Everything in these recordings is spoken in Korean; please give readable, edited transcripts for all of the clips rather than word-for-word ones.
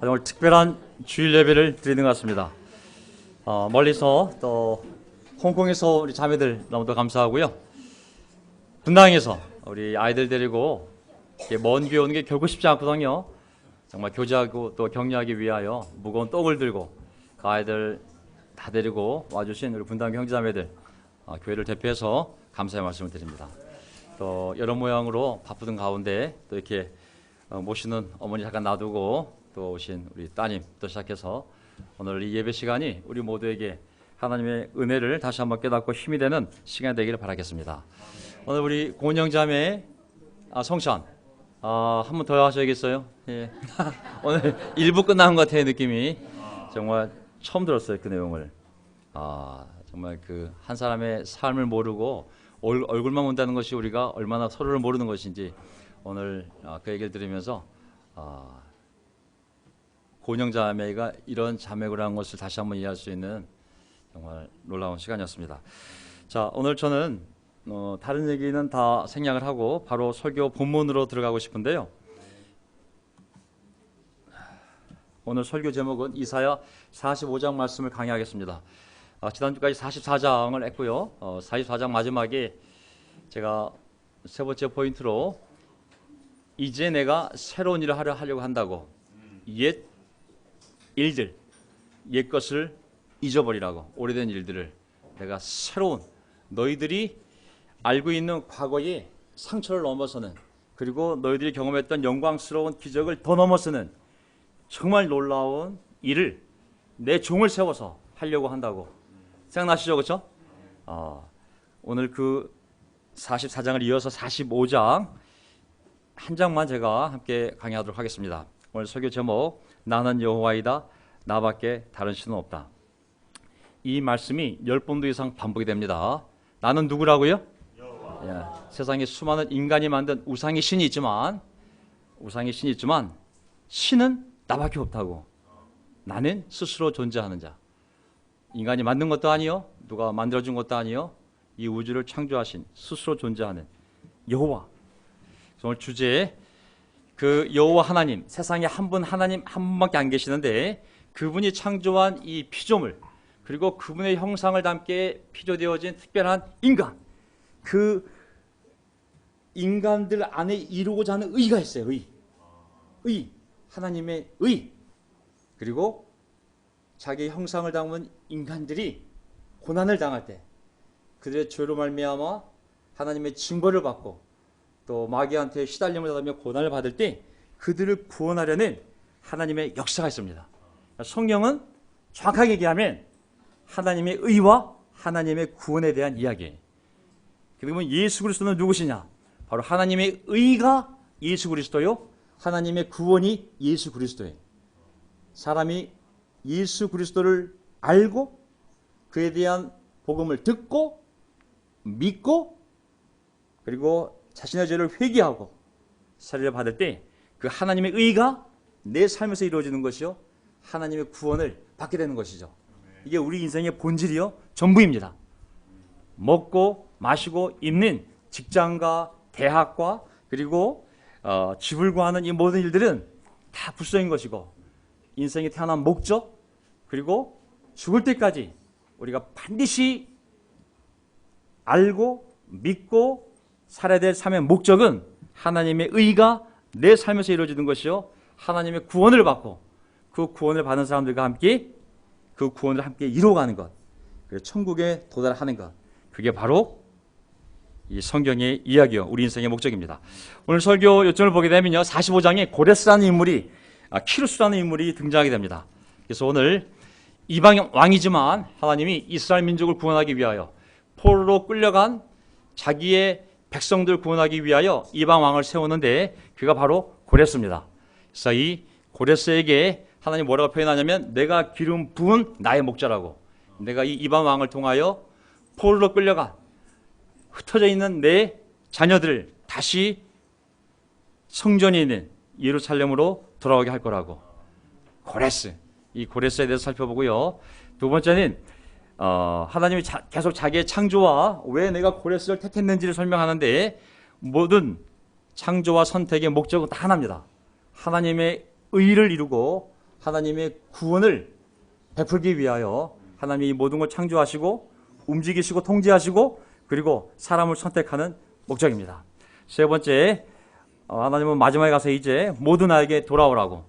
오늘 특별한 주일 예배를 드리는 것 같습니다. 멀리서 또 홍콩에서 우리 자매들 너무도 감사하고요. 분당에서 우리 아이들 데리고 먼 길 오는 게 결코 쉽지 않거든요. 정말 교제하고 또 격려하기 위하여 무거운 떡을 들고 그 아이들 다 데리고 와주신 우리 분당 형제자매들 교회를 대표해서 감사의 말씀을 드립니다. 또 여러 모양으로 바쁘던 가운데 또 이렇게 모시는 어머니 잠깐 놔두고 또 오신 우리 따님부터 시작해서 오늘 이 예배 시간이 우리 모두에게 하나님의 은혜를 다시 한번 깨닫고 힘이 되는 시간이 되기를 바라겠습니다. 오늘 우리 고은영자매 성찬 한 번 더 하셔야겠어요? 예. 오늘 1부 끝난 것 같아요. 느낌이 정말 처음 들었어요. 그 내용을. 정말 그 한 사람의 삶을 모르고 얼굴만 본다는 것이 우리가 얼마나 서로를 모르는 것인지 오늘 그 얘기를 들으면서 고은영자매가 이런 자매라는 것을 다시 한번 이해할 수 있는 정말 놀라운 시간이었습니다. 자, 오늘 저는 다른 얘기는 다 생략을 하고 바로 설교 본문으로 들어가고 싶은데요. 오늘 설교 제목은 이사야 45장 말씀을 강의하겠습니다. 지난주까지 44장을 했고요. 44장 마지막에 제가 세 번째 포인트로 이제 내가 새로운 일을 하려고 한다고 옛 일들, 옛 것을 잊어버리라고 오래된 일들을 내가 새로운 너희들이 알고 있는 과거의 상처를 넘어서는 그리고 너희들이 경험했던 영광스러운 기적을 더 넘어서는 정말 놀라운 일을 내 종을 세워서 하려고 한다고 생각나시죠? 그렇죠? 오늘 그 44장을 이어서 45장 한 장만 제가 함께 강의하도록 하겠습니다. 오늘 설교 제목 나는 여호와이다 나밖에 다른 신은 없다. 이 말씀이 10번도 이상 반복이 됩니다. 나는 누구라고요? 예, 세상에 수많은 인간이 만든 우상의 신이 있지만 신은 나밖에 없다고. 나는 스스로 존재하는 자. 인간이 만든 것도 아니요, 누가 만들어준 것도 아니요, 이 우주를 창조하신 스스로 존재하는 여호와. 오늘 주제에 그 여호와 하나님, 세상에 하나님 한 분밖에 안 계시는데 그분이 창조한 이 피조물 그리고 그분의 형상을 담게 피조되어진 특별한 인간, 그 인간들 안에 이루고자 하는 의가 있어요. 의, 하나님의 의. 그리고 자기 형상을 담은 인간들이 고난을 당할 때 그들의 죄로 말미암아 하나님의 징벌을 받고 또 마귀한테 시달림을 당하며 고난을 받을 때 그들을 구원하려는 하나님의 역사가 있습니다. 성경은 정확하게 얘기하면 하나님의 의와 하나님의 구원에 대한 이야기예요. 그러면 예수 그리스도는 누구시냐? 바로 하나님의 의가 예수 그리스도요, 하나님의 구원이 예수 그리스도예요. 사람이 예수 그리스도를 알고 그에 대한 복음을 듣고 믿고 그리고 자신의 죄를 회개하고 세례를 받을 때 그 하나님의 의가 내 삶에서 이루어지는 것이요, 하나님의 구원을 받게 되는 것이죠. 이게 우리 인생의 본질이요, 전부입니다. 먹고 마시고 입는 직장과 대학과 그리고 집을 구하는 이 모든 일들은 다 불성인 것이고 인생에 태어난 목적 그리고 죽을 때까지 우리가 반드시 알고 믿고 살아야 될 삶의 목적은 하나님의 의가 내 삶에서 이루어지는 것이요, 하나님의 구원을 받고 그 구원을 받은 사람들과 함께 그 구원을 함께 이루어가는 것, 그리고 천국에 도달하는 것, 그게 바로 이 성경의 이야기요, 우리 인생의 목적입니다. 오늘 설교 요점을 보게 되면요, 45장에 고레스라는 인물이 키루스라는 인물이 등장하게 됩니다. 그래서 오늘 이방 왕이지만 하나님이 이스라엘 민족을 구원하기 위하여 포로로 끌려간 자기의 백성들 구원하기 위하여 이방 왕을 세우는데 그가 바로 고레스입니다. 그래서 이 고레스에게 하나님 뭐라고 표현하냐면 내가 기름 부은 나의 목자라고, 내가 이 이방 왕을 통하여 포로로 끌려간 흩어져 있는 내 자녀들을 다시 성전이 있는 예루살렘으로 돌아오게 할 거라고. 고레스, 이 고레스에 대해서 살펴보고요. 두 번째는 하나님이 계속 자기의 창조와 왜 내가 고레스를 택했는지를 설명하는데 모든 창조와 선택의 목적은 다 하나입니다. 하나님의 의를 이루고 하나님의 구원을 베풀기 위하여 하나님이 이 모든 걸 창조하시고 움직이시고 통제하시고 그리고 사람을 선택하는 목적입니다. 세 번째, 하나님은 마지막에 가서 이제 모두 나에게 돌아오라고.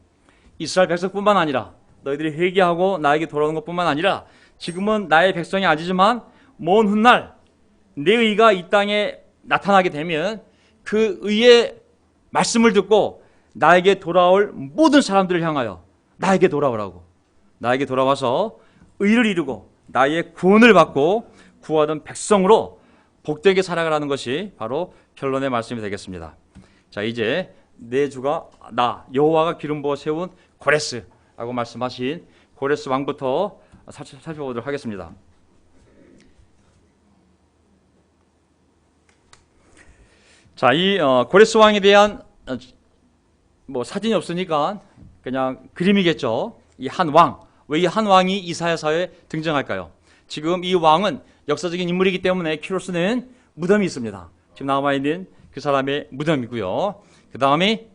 이스라엘 백성뿐만 아니라 너희들이 회개하고 나에게 돌아오는 것뿐만 아니라 지금은 나의 백성이 아니지만 먼 훗날 내 의가 이 땅에 나타나게 되면 그 의의 말씀을 듣고 나에게 돌아올 모든 사람들을 향하여 나에게 돌아오라고. 나에게 돌아와서 의를 이루고 나의 구원을 받고 구하던 백성으로 복되게 살아가라는 것이 바로 결론의 말씀이 되겠습니다. 자, 이제 내 주가 나 여호와가 기름 부어 세운 고레스라고 말씀하신 고레스 왕부터 살펴보도록 하겠습니다. 자, 이 고레스 왕에 대한 사진이 없으니까 그냥 그림이겠죠. 이 한 왕, 왜 이 한 왕이 이사야서에 등장할까요? 지금 이 왕은 역사적인 인물이기 때문에 키로스는 무덤이 있습니다. 지금 남아있는 그 사람의 무덤이고요. 그 다음에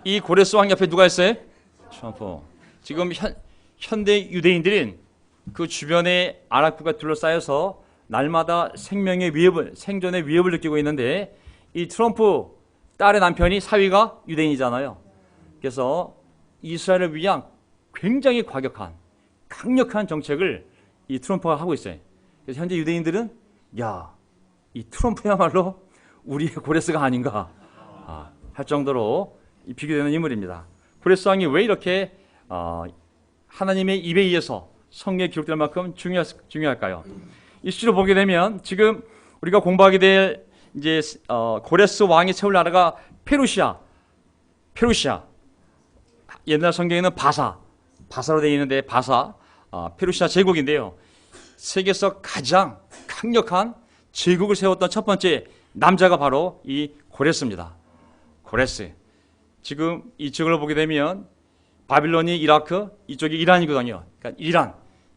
이 고레스 왕 옆에 누가 있어요? 트럼프. 지금 현대 유대인들은 그 주변에 아랍국가 둘러싸여서 날마다 생명의 위협을, 생존의 위협을 느끼고 있는데 이 트럼프 딸의 남편이 사위가 유대인이잖아요. 그래서 이스라엘을 위한 굉장히 과격한, 강력한 정책을 이 트럼프가 하고 있어요. 그래서 현재 유대인들은 이 트럼프야말로 우리의 고레스가 아닌가 할 정도로 비교되는 인물입니다. 고레스 왕이 왜 이렇게 하나님의 입에 의해서 성경에 기록될 만큼 중요할까요? 이 수를 보게 되면 지금 우리가 공부하게 될 이제 고레스 왕이 세울 나라가 페르시아. 옛날 성경에는 바사로 되어 있는데 페르시아 제국인데요. 세계에서 가장 강력한 제국을 세웠던 첫 번째 남자가 바로 이 고레스입니다. 고레스. 지금 이 지역을 보게 되면 바빌론이 이라크, 이쪽이 이란이거든요. 그러니까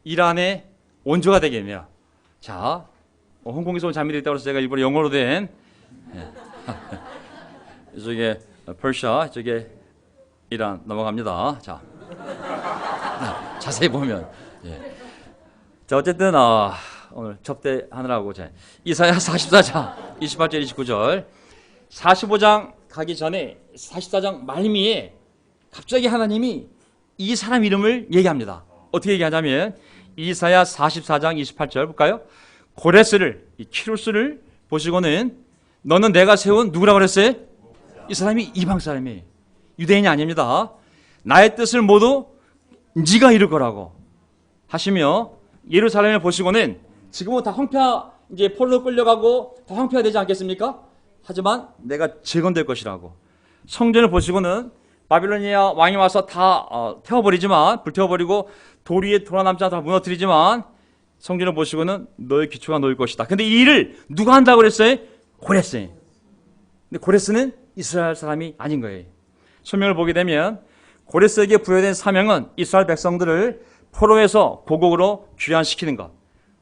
이란의 원조가 되겠네요. 자, 홍콩에서 온 자매들이 있다고 해서 제가 일부러 영어로 된 이쪽에 퍼시아, 이쪽에 이란 넘어갑니다. 자, 자세히 보면 자, 어쨌든 오늘 접대하느라고 이사야 44장 28절 29절 45장 가기 전에 44장 말미에 갑자기 하나님이 이 사람 이름을 얘기합니다. 어떻게 얘기하냐면 이사야 44장 28절 볼까요? 고레스를, 이 키루스를 보시고는 너는 내가 세운 누구라고 그랬어요? 이 사람이 이방 사람이에요. 유대인이 아닙니다. 나의 뜻을 모두 네가 이룰 거라고 하시며 예루살렘을 보시고는 지금은 다 이제 폴로 끌려가고 다 황폐화 되지 않겠습니까? 하지만 내가 재건될 것이라고. 성전을 보시고는 바빌로니아 왕이 와서 다 불태워버리고 돌 위에 돌아남지 않아 다 무너뜨리지만 성전을 보시고는 너의 기초가 놓일 것이다. 근데 이 일을 누가 한다고 그랬어요? 고레스. 근데 고레스는 이스라엘 사람이 아닌 거예요. 설명을 보게 되면 고레스에게 부여된 사명은 이스라엘 백성들을 포로에서 고국으로 귀환시키는 것.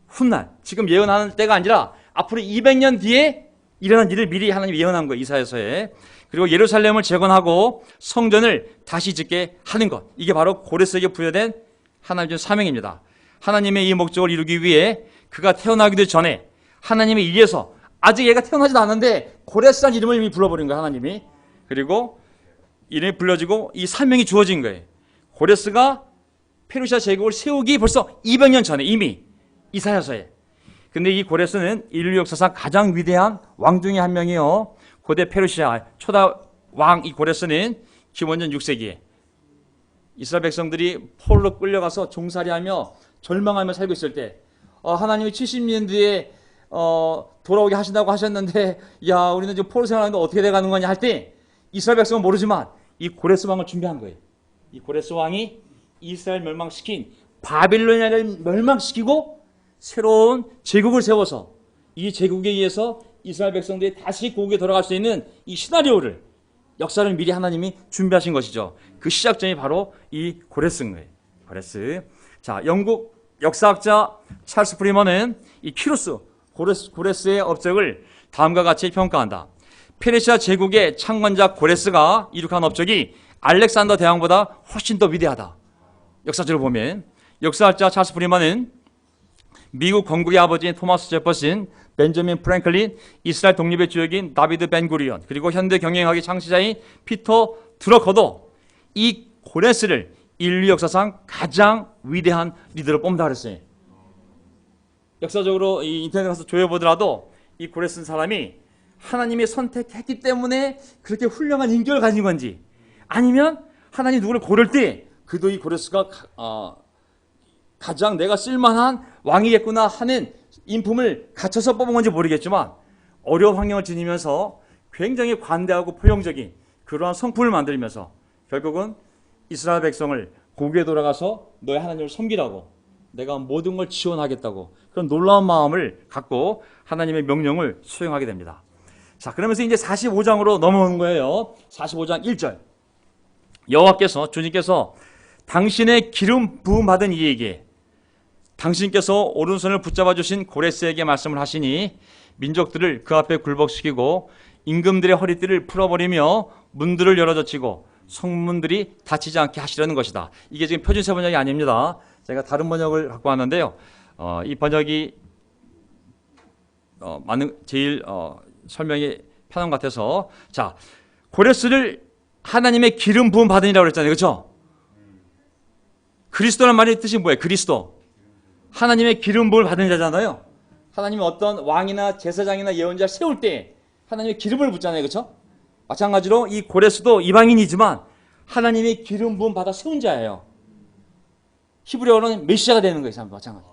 훗날, 지금 예언하는 때가 아니라 앞으로 200년 뒤에 일어난 일을 미리 하나님이 예언한 거예요. 이사야서에. 그리고 예루살렘을 재건하고 성전을 다시 짓게 하는 것. 이게 바로 고레스에게 부여된 하나님의 사명입니다. 하나님의 이 목적을 이루기 위해 그가 태어나기도 전에 하나님이 이래서 아직 얘가 태어나지도 않았는데 고레스란 이름을 이미 불러버린 거예요. 하나님이. 그리고 이름이 불려지고 이 사명이 주어진 거예요. 고레스가 페르시아 제국을 세우기 벌써 200년 전에 이미 이사야서에. 근데 이 고레스는 인류 역사상 가장 위대한 왕 중에 한 명이요. 고대 페르시아 초다 왕 이 고레스는 기원전 6세기에 이스라엘 백성들이 폴로 끌려가서 종살이하며 절망하며 살고 있을 때 하나님이 70년 뒤에 돌아오게 하신다고 하셨는데 우리는 지금 폴로 생활하는데 어떻게 돼가는 거냐 할 때 이스라엘 백성은 모르지만 이 고레스 왕을 준비한 거예요. 이 고레스 왕이 이스라엘 멸망시킨 바빌로니아를 멸망시키고 새로운 제국을 세워서 이 제국에 의해서 이스라엘 백성들이 다시 고국에 돌아갈 수 있는 이 시나리오를 역사를 미리 하나님이 준비하신 것이죠. 그 시작점이 바로 이 고레스인 거예요. 고레스. 자, 영국 역사학자 찰스 프리먼은 이 키루스 고레스의 업적을 다음과 같이 평가한다. 페르시아 제국의 창건자 고레스가 이룩한 업적이 알렉산더 대왕보다 훨씬 더 위대하다. 역사적으로 보면 역사학자 찰스 프리먼은 미국 건국의 아버지인 토마스 제퍼슨, 벤저민 프랭클린, 이스라엘 독립의 주역인 다비드 벤구리온, 그리고 현대 경영학의 창시자인 피터 드러커도 이 고레스를 인류 역사상 가장 위대한 리더로 뽑는다 그랬어요. 역사적으로 이 인터넷에 가서 조회보더라도 이 고레스 사람이 하나님이 선택했기 때문에 그렇게 훌륭한 인격을 가진 건지, 아니면 하나님 누구를 고를 때 그도 이 고레스가 가장 내가 쓸만한 왕이겠구나 하는 인품을 갖춰서 뽑은 건지 모르겠지만 어려운 환경을 지니면서 굉장히 관대하고 포용적인 그러한 성품을 만들면서 결국은 이스라엘 백성을 고국에 돌아가서 너의 하나님을 섬기라고, 내가 모든 걸 지원하겠다고, 그런 놀라운 마음을 갖고 하나님의 명령을 수행하게 됩니다. 자, 그러면서 이제 45장으로 넘어오는 거예요. 45장 1절. 여호와께서, 주님께서 당신의 기름 부음 받은 이에게, 당신께서 오른손을 붙잡아 주신 고레스에게 말씀을 하시니 민족들을 그 앞에 굴복시키고 임금들의 허리띠를 풀어버리며 문들을 열어젖히고 성문들이 닫히지 않게 하시려는 것이다. 이게 지금 표준세 번역이 아닙니다. 제가 다른 번역을 갖고 왔는데요. 이 번역이 제일 설명이 편한 것 같아서, 자, 고레스를 하나님의 기름 부음 받으니라고 그랬잖아요. 그렇죠? 그리스도란 말의 뜻이 뭐예요? 그리스도. 하나님의 기름 부음을 받은 자잖아요. 하나님이 어떤 왕이나 제사장이나 예언자를 세울 때 하나님의 기름을 붓잖아요. 그렇죠? 마찬가지로 이 고레스도 이방인이지만 하나님의 기름 부음 받아 세운 자예요. 히브리어로는 메시아가 되는 거예요. 마찬가지.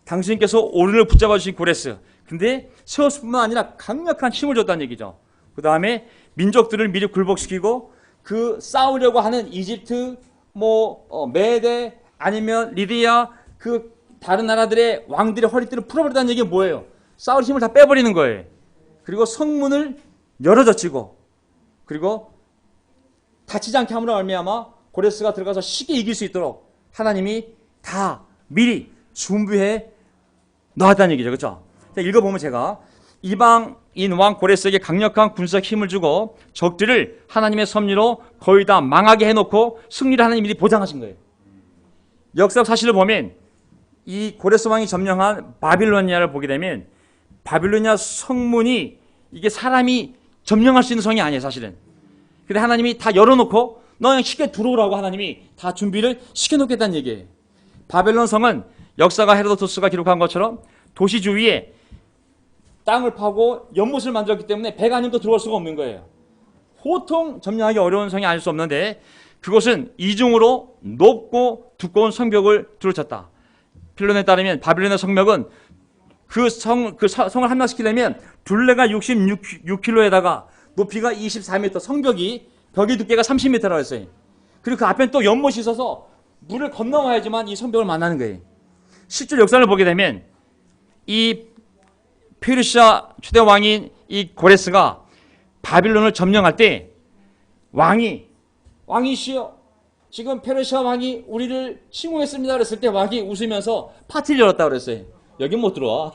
당신께서 오른을 붙잡아 주신 고레스. 근데 세웠을 뿐만 아니라 강력한 힘을 줬다는 얘기죠. 그 다음에 민족들을 미리 굴복시키고 그 싸우려고 하는 이집트, 메대, 아니면 리디아, 그 다른 나라들의 왕들의 허리띠를 풀어버리다는 얘기가 뭐예요? 싸울 힘을 다 빼버리는 거예요. 그리고 성문을 열어젖히고, 그리고 다치지 않게 함으로 말미암아 고레스가 들어가서 쉽게 이길 수 있도록 하나님이 다 미리 준비해 놨다는 얘기죠. 그렇죠? 읽어보면 제가 이방인 왕 고레스에게 강력한 군사적 힘을 주고 적들을 하나님의 섭리로 거의 다 망하게 해놓고 승리를 하나님이 미리 보장하신 거예요. 역사적 사실을 보면 이 고레스 왕이 점령한 바빌로니아를 보게 되면 바빌로니아 성문이 이게 사람이 점령할 수 있는 성이 아니에요. 사실은. 근데 하나님이 다 열어놓고 너 그냥 쉽게 들어오라고 하나님이 다 준비를 시켜놓겠다는 얘기예요. 바벨론 성은 역사가 헤로도토스가 기록한 것처럼 도시 주위에 땅을 파고 연못을 만들었기 때문에 배가 아니면 또 들어올 수가 없는 거예요. 보통 점령하기 어려운 성이 아닐 수 없는데 그것은 이중으로 높고 두꺼운 성벽을 둘러쳤다. 필론에 따르면 바빌론의 성벽은 그 성을 함락시키려면 둘레가 66km에다가 높이가 24m, 성벽이 벽의 두께가 30m라고 했어요. 그리고 그 앞에는 또 연못이 있어서 물을 건너와야지만 이 성벽을 만나는 거예요. 실제 역사를 보게 되면 이 페르시아 초대 왕인 이 고레스가 바빌론을 점령할 때 왕이시여, 지금 페르시아 왕이 우리를 침공했습니다 그랬을 때 왕이 웃으면서 파티를 열었다고 그랬어요. 여긴 못 들어와.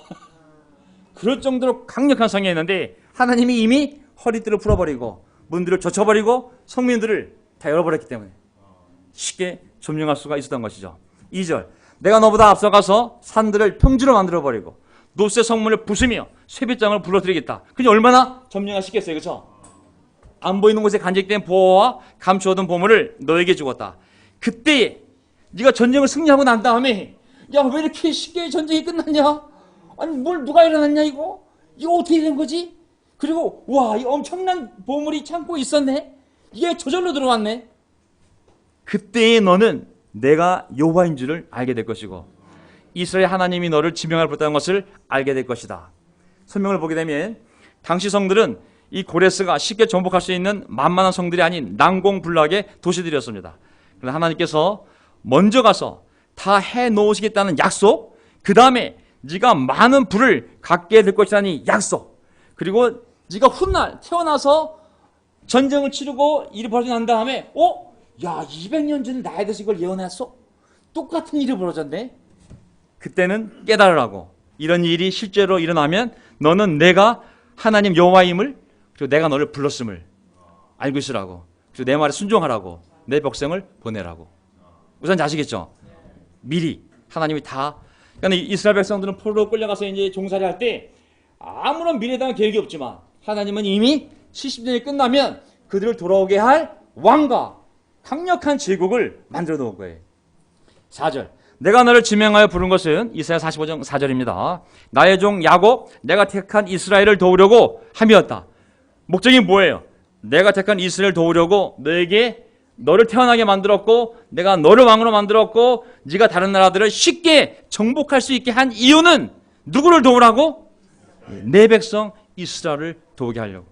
그럴 정도로 강력한 성이었는데 하나님이 이미 허리띠를 풀어버리고 문들을 젖혀버리고 성민들을 다 열어버렸기 때문에 쉽게 점령할 수가 있었던 것이죠. 2절, 내가 너보다 앞서가서 산들을 평지로 만들어버리고 노새 성문을 부수며 쇠빗장을 불러들이겠다. 그게 얼마나 점령할 수 있겠어요. 그렇죠? 안 보이는 곳에 간직된 보호와 감추어둔 보물을 너에게 주었다. 그때 네가 전쟁을 승리하고 난 다음에 야, 왜 이렇게 쉽게 전쟁이 끝났냐? 아니 뭘 누가 일어났냐 이거 어떻게 된 거지? 그리고 와, 이 엄청난 보물이 창고에 있었네. 이게 저절로 들어왔네. 그때의 너는 내가 여호와인 줄을 알게 될 것이고 이스라엘 하나님이 너를 지명할 부르다는 것을 알게 될 것이다. 설명을 보게 되면 당시 성들은 이 고레스가 쉽게 정복할 수 있는 만만한 성들이 아닌 난공불락의 도시들이었습니다. 그러나 하나님께서 먼저 가서 다 해놓으시겠다는 약속, 그 다음에 네가 많은 부를 갖게 될 것이라는 약속, 그리고 네가 훗날 태어나서 전쟁을 치르고 일이 벌어지고 난 다음에 야, 200년 전에 나에 대해서 이걸 예언했어? 똑같은 일이 벌어졌네. 그때는 깨달으라고, 이런 일이 실제로 일어나면 너는 내가 하나님 여호와임을, 그리고 내가 너를 불렀음을 알고 있으라고, 그리고 내 말에 순종하라고, 내 백성을 보내라고. 우선 아시겠죠? 미리 하나님이 다. 그러니까 이스라엘 백성들은 포로로 끌려가서 이제 종살이 할 때 아무런 미래에 대한 계획이 없지만 하나님은 이미 70년이 끝나면 그들을 돌아오게 할 왕과 강력한 제국을 만들어 놓은 거예요. 4절. 내가 너를 지명하여 부른 것은 이사야 45장 4절입니다. 나의 종 야곱, 내가 택한 이스라엘을 도우려고 함이었다. 목적이 뭐예요? 내가 택한 이스라엘을 도우려고 너를 태어나게 만들었고, 내가 너를 왕으로 만들었고, 네가 다른 나라들을 쉽게 정복할 수 있게 한 이유는 누구를 도우라고? 내 백성 이스라엘을 도우게 하려고.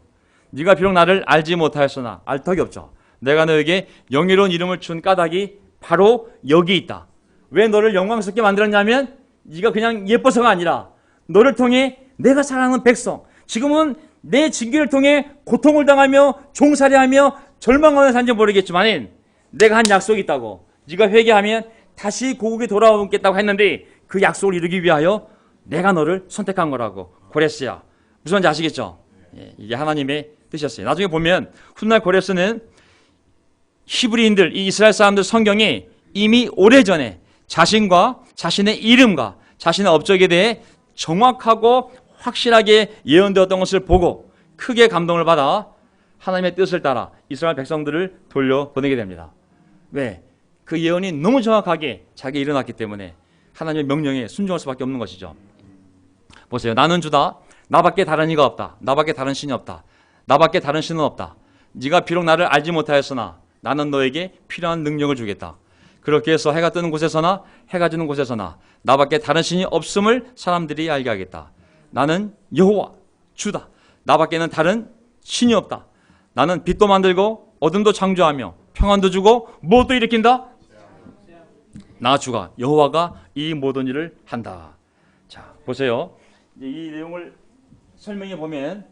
네가 비록 나를 알지 못하였으나, 알 턱이 없죠. 내가 너에게 영예로운 이름을 준 까닭이 바로 여기 있다. 왜 너를 영광스럽게 만들었냐면 네가 그냥 예뻐서가 아니라 너를 통해 내가 사랑하는 백성, 지금은 내 징계를 통해 고통을 당하며 종살이하며 절망하며 산지 모르겠지만 내가 한 약속이 있다고. 네가 회개하면 다시 고국에 돌아오겠다고 했는데 그 약속을 이루기 위하여 내가 너를 선택한 거라고. 고레스야. 무슨 말인지 아시겠죠? 이게 하나님의 뜻이었어요. 나중에 보면 훗날 고레스는 히브리인들, 이 이스라엘 사람들 성경에 이미 오래전에 자신과 자신의 이름과 자신의 업적에 대해 정확하고 확실하게 예언되었던 것을 보고 크게 감동을 받아 하나님의 뜻을 따라 이스라엘 백성들을 돌려보내게 됩니다. 왜? 그 예언이 너무 정확하게 자기에 일어났기 때문에 하나님의 명령에 순종할 수밖에 없는 것이죠. 보세요. 나는 주다. 나밖에 다른 이가 없다. 나밖에 다른 신이 없다. 나밖에 다른 신은 없다. 네가 비록 나를 알지 못하였으나 나는 너에게 필요한 능력을 주겠다. 그렇게 해서 해가 뜨는 곳에서나 해가 지는 곳에서나 나밖에 다른 신이 없음을 사람들이 알게 하겠다. 나는 여호와 주다. 나밖에는 다른 신이 없다. 나는 빛도 만들고 어둠도 창조하며 평안도 주고 무엇도 일으킨다. 나 주가 여호와가 이 모든 일을 한다. 자, 보세요. 이 내용을 설명해 보면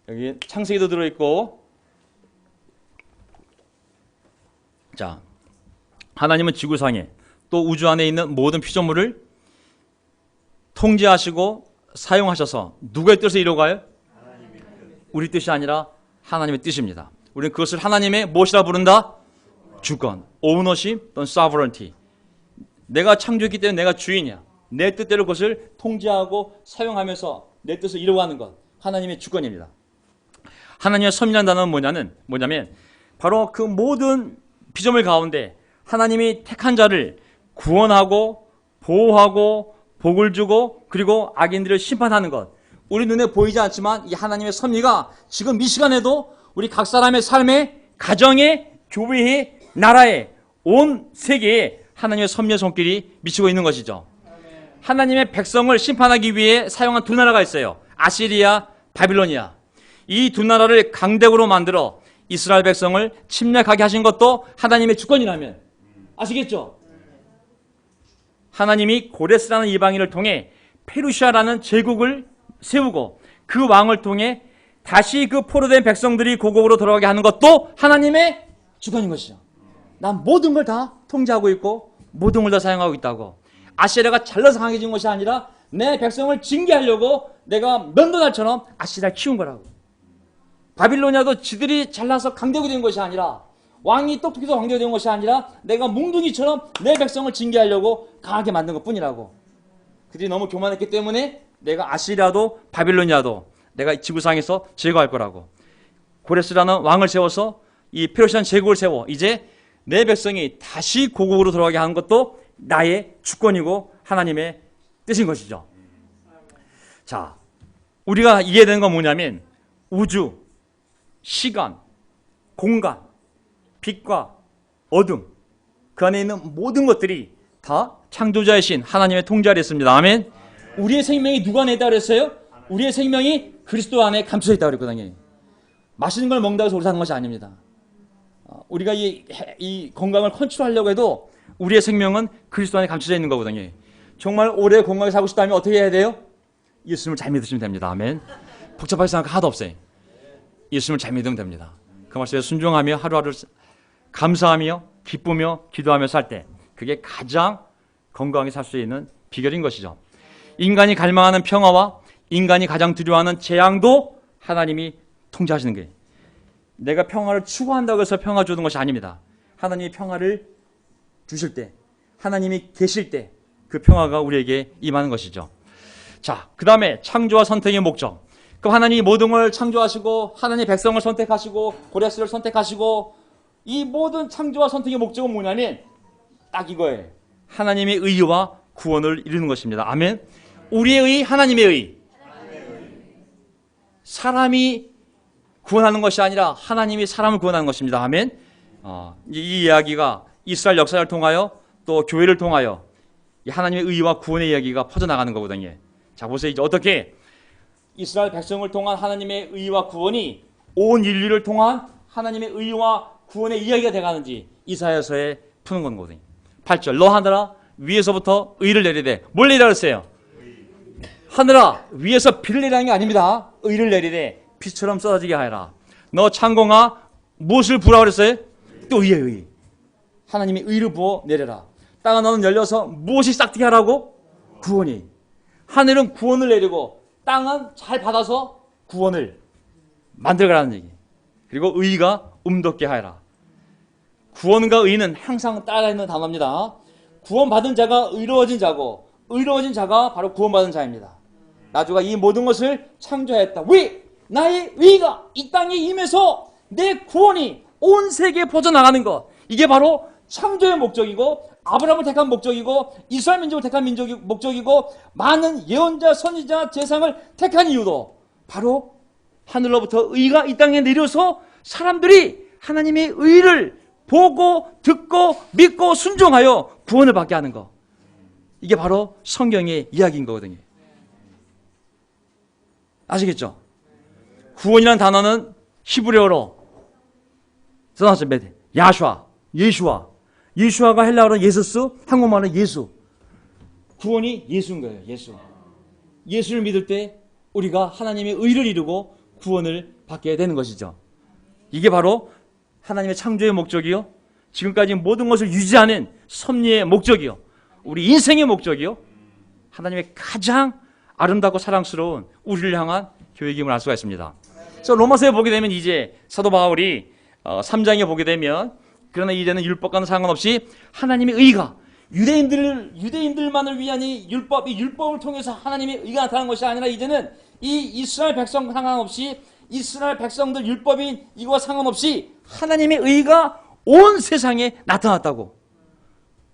여기 창세기도 들어있고, 자, 하나님은 지구상에 또 우주 안에 있는 모든 피조물을 통제하시고 사용하셔서 누구의 뜻을 이루어가요? 우리 뜻이 아니라 하나님의 뜻입니다. 우리는 그것을 하나님의 무엇이라 부른다? 주권, 오너십 또는 sovereignty. 내가 창조했기 때문에 내가 주인이야. 내 뜻대로 그것을 통제하고 사용하면서 내 뜻을 이루어가는 것, 하나님의 주권입니다. 하나님의 섭리라는 단어는 뭐냐면 바로 그 모든 피조물 가운데 하나님이 택한 자를 구원하고 보호하고 복을 주고 그리고 악인들을 심판하는 것. 우리 눈에 보이지 않지만 이 하나님의 섭리가 지금 이 시간에도 우리 각 사람의 삶에, 가정에, 교회에, 나라에, 온 세계에 하나님의 섭리의 손길이 미치고 있는 것이죠. 하나님의 백성을 심판하기 위해 사용한 두 나라가 있어요. 아시리아, 바빌로니아. 이 두 나라를 강대국으로 만들어 이스라엘 백성을 침략하게 하신 것도 하나님의 주권이라면 아시겠죠? 하나님이 고레스라는 이방인을 통해 페르시아라는 제국을 세우고 그 왕을 통해 다시 그 포로된 백성들이 고국으로 돌아가게 하는 것도 하나님의 주권인 것이죠. 난 모든 걸 다 통제하고 있고 모든 걸 다 사용하고 있다고. 아시리아가 잘나서 강해진 것이 아니라 내 백성을 징계하려고 내가 면도날처럼 아시리아를 키운 거라고. 바빌로니아도 지들이 잘나서 강대국이 된 것이 아니라, 왕이 똑똑해서 강대국이 된 것이 아니라 내가 몽둥이처럼 내 백성을 징계하려고 강하게 만든 것뿐이라고. 그들이 너무 교만했기 때문에 내가 아시리아도 바빌로니아도 내가 지구상에서 제거할 거라고. 고레스라는 왕을 세워서 이 페르시안 제국을 세워 이제 내 백성이 다시 고국으로 돌아가게 하는 것도 나의 주권이고 하나님의 뜻인 것이죠. 자, 우리가 이해되는 건 뭐냐면 우주, 시간, 공간, 빛과 어둠, 그 안에 있는 모든 것들이 다 창조자의 신 하나님의 통제 아래 있습니다. 아멘. 우리의 생명이 누구 안에 있다고 그랬어요? 우리의 생명이 그리스도 안에 감춰져 있다고 그랬거든요. 맛있는 걸 먹는다고 해서 우리 사는 것이 아닙니다. 우리가 이 건강을 컨트롤하려고 해도 우리의 생명은 그리스도 안에 감춰져 있는 거거든요. 정말 오래 건강하게 살고 싶다면 어떻게 해야 돼요? 예수님을 잘 믿으시면 됩니다. 아멘. 복잡하게 생각 하나도 없어요. 예수님을 잘 믿으면 됩니다. 그 말씀에 순종하며 하루하루 감사하며 기쁘며 기도하며 살 때 그게 가장 건강하게 살 수 있는 비결인 것이죠. 인간이 갈망하는 평화와 인간이 가장 두려워하는 재앙도 하나님이 통제하시는 거예요. 내가 평화를 추구한다고 해서 평화 주는 것이 아닙니다. 하나님이 평화를 주실 때, 하나님이 계실 때 그 평화가 우리에게 임하는 것이죠. 자, 그 다음에 창조와 선택의 목적. 그럼 하나님이 모든 걸 창조하시고 하나님의 백성을 선택하시고 고레스를 선택하시고 이 모든 창조와 선택의 목적은 뭐냐면 딱 이거예요. 하나님의 의와 구원을 이루는 것입니다. 아멘. 우리의 의, 하나님의 의. 사람이 구원하는 것이 아니라 하나님이 사람을 구원하는 것입니다. 아멘. 이 이야기가 이스라엘 역사를 통하여 또 교회를 통하여 하나님의 의와 구원의 이야기가 퍼져나가는 거거든요. 자, 보세요. 이제 어떻게 이스라엘 백성을 통한 하나님의 의와 구원이 온 인류를 통한 하나님의 의와 구원의 이야기가 돼가는지 이사야서에 푸는 거거든요. 8절. 너 하늘아 위에서부터 의를 내리되. 뭘 내리라 그랬어요? 하늘아 위에서 비를 내리라는 게 아닙니다. 의를 내리되 비처럼 쏟아지게 하여라. 너 창공아 무엇을 부으라 그랬어요? 또 의의 의. 하나님의 의를 부어 내려라. 땅은 너는 열려서 무엇이 싹트게 하라고? 구원이. 하늘은 구원을 내리고 땅은 잘 받아서 구원을 만들어가라는 얘기. 그리고 의가 움덮게 하여라. 구원과 의는 항상 따라 있는 단어입니다. 구원받은 자가 의로워진 자고 의로워진 자가 바로 구원받은 자입니다. 나주가 이 모든 것을 창조했다. 나의 의가 이 땅에 임해서 내 구원이 온 세계에 퍼져나가는 것. 이게 바로 창조의 목적이고 아브라함을 택한 목적이고 이스라엘 민족을 택한 목적이고 많은 예언자, 선지자, 제상을 택한 이유도 바로 하늘로부터 의가 이 땅에 내려서 사람들이 하나님의 의를 보고 듣고 믿고 순종하여 구원을 받게 하는 것. 이게 바로 성경의 이야기인 거거든요. 아시겠죠? 구원이라는 단어는 히브리어로 써놨어요. 야슈아, 예슈아. 예수아가 헬라어로 예수스, 한국말은 예수. 구원이 예수인 거예요. 예수. 예수를 믿을 때 우리가 하나님의 의를 이루고 구원을 받게 되는 것이죠. 이게 바로 하나님의 창조의 목적이요. 지금까지 모든 것을 유지하는 섭리의 목적이요. 우리 인생의 목적이요. 하나님의 가장 아름답고 사랑스러운 우리를 향한 계획임을 알 수가 있습니다. 그래서 로마서에 보게 되면 이제 사도 바울이 3장에 보게 되면 그러나 이제는 율법과는 상관없이 하나님의 의가 유대인들만을 위한 이 율법을 통해서 하나님의 의가 나타난 것이 아니라 이제는 이 이스라엘 백성 상관없이 이스라엘 백성들 율법인 이거와 상관없이 하나님의 의가 온 세상에 나타났다고.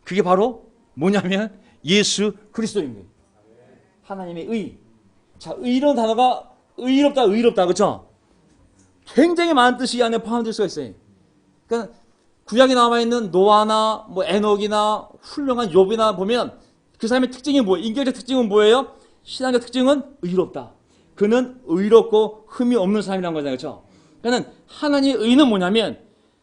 그게 바로 뭐냐면 예수 그리스도인 거예요. 하나님의 의. 자, 의라는 단어가 의롭다, 그렇죠? 굉장히 많은 뜻이 이 안에 포함될 수가 있어요. 그러니까 구약에 남아있는 노아나 에녹이나 훌륭한 욥이나 보면 그 사람의 특징이 뭐예요? 인격적 특징은 뭐예요? 신앙적 특징은 의롭다. 그는 의롭고 흠이 없는 사람이라는 거잖아요. 그렇죠? 그러니까 하나님의 의는 뭐냐면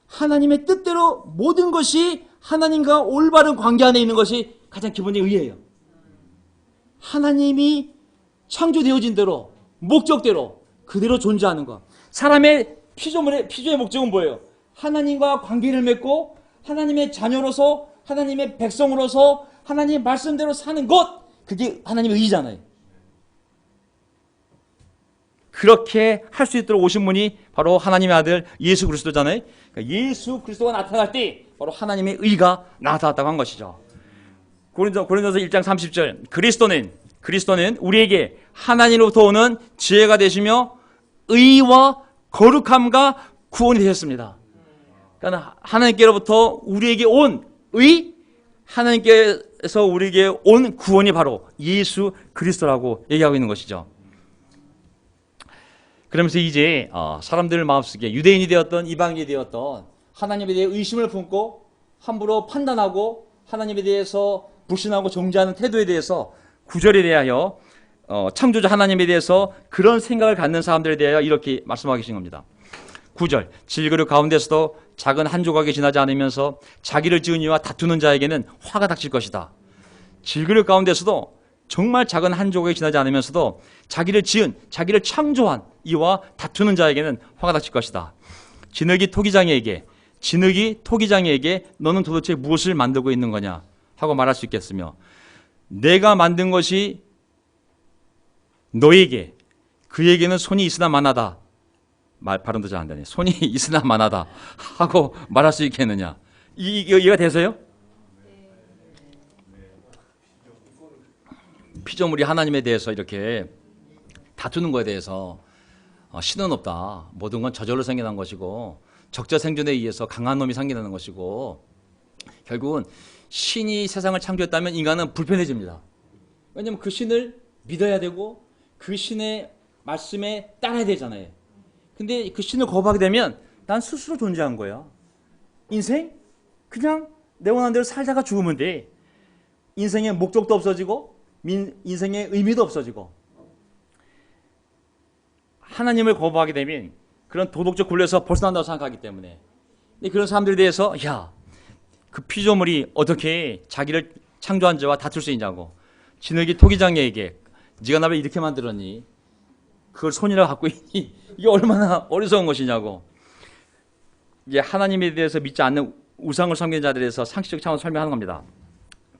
하나님의 뜻대로 모든 것이 하나님과 올바른 관계 안에 있는 것이 가장 기본적인 의예요. 하나님이 창조되어진 대로 목적대로 그대로 존재하는 것. 사람의 피조의 목적은 뭐예요? 하나님과 관계를 맺고 하나님의 자녀로서 하나님의 백성으로서 하나님의 말씀대로 사는 것. 그게 하나님의 의잖아요. 그렇게 할 수 있도록 오신 분이 바로 하나님의 아들 예수 그리스도잖아요. 그러니까 예수 그리스도가 나타날 때 바로 하나님의 의가 나타났다고 한 것이죠. 고린도서 1장 30절 그리스도는 우리에게 하나님으로부터 오는 지혜가 되시며 의와 거룩함과 구원이 되셨습니다. 그러니까 하나님께로부터 우리에게 온 의, 하나님께서 우리에게 온 구원이 바로 예수 그리스도라고 얘기하고 있는 것이죠. 그러면서 이제 사람들 마음속에 유대인이 되었던 이방인이 되었던 하나님에 대해 의심을 품고 함부로 판단하고 하나님에 대해서 불신하고 정죄하는 태도에 대해서 구절에 대하여 창조자 하나님에 대해서 그런 생각을 갖는 사람들에 대하여 이렇게 말씀하고 계신 겁니다. 9절 질그릇 가운데서도 작은 한 조각이 지나지 않으면서 자기를 지은 이와 다투는 자에게는 화가 닥칠 것이다. 질그릇 가운데서도 정말 작은 한 조각이 지나지 않으면서도 자기를 창조한 이와 다투는 자에게는 화가 닥칠 것이다. 진흙이 토기장이에게 너는 도대체 무엇을 만들고 있는 거냐 하고 말할 수 있겠으며 내가 만든 것이 너에게 그에게는 손이 있으나 만하다. 발음도 잘 안 되네. 손이 있으나 만하다 하고 말할 수 있겠느냐. 이해가 되세요? 피조물이 하나님에 대해서 이렇게 다투는 것에 대해서 신은 없다. 모든 건 저절로 생겨난 것이고 적자생존에 의해서 강한 놈이 생겨나는 것이고 결국은 신이 세상을 창조했다면 인간은 불편해집니다. 왜냐하면 그 신을 믿어야 되고 그 신의 말씀에 따라야 되잖아요. 근데 그 신을 거부하게 되면 난 스스로 존재한 거야. 인생? 그냥 내 원하는 대로 살다가 죽으면 돼. 인생의 목적도 없어지고 인생의 의미도 없어지고 하나님을 거부하게 되면 그런 도덕적 굴레에서 벗어난다고 생각하기 때문에 근데 그런 사람들에 대해서 그 피조물이 어떻게 자기를 창조한 자와 다툴 수 있냐고 진흙이 토기장에게 네가 나를 이렇게 만들었니? 그걸 손이라 갖고 있니? 이게 얼마나 어리석은 것이냐고. 이게 하나님에 대해서 믿지 않는 우상을 섬기는 자들에 대해서 상식적 차원에서 설명하는 겁니다.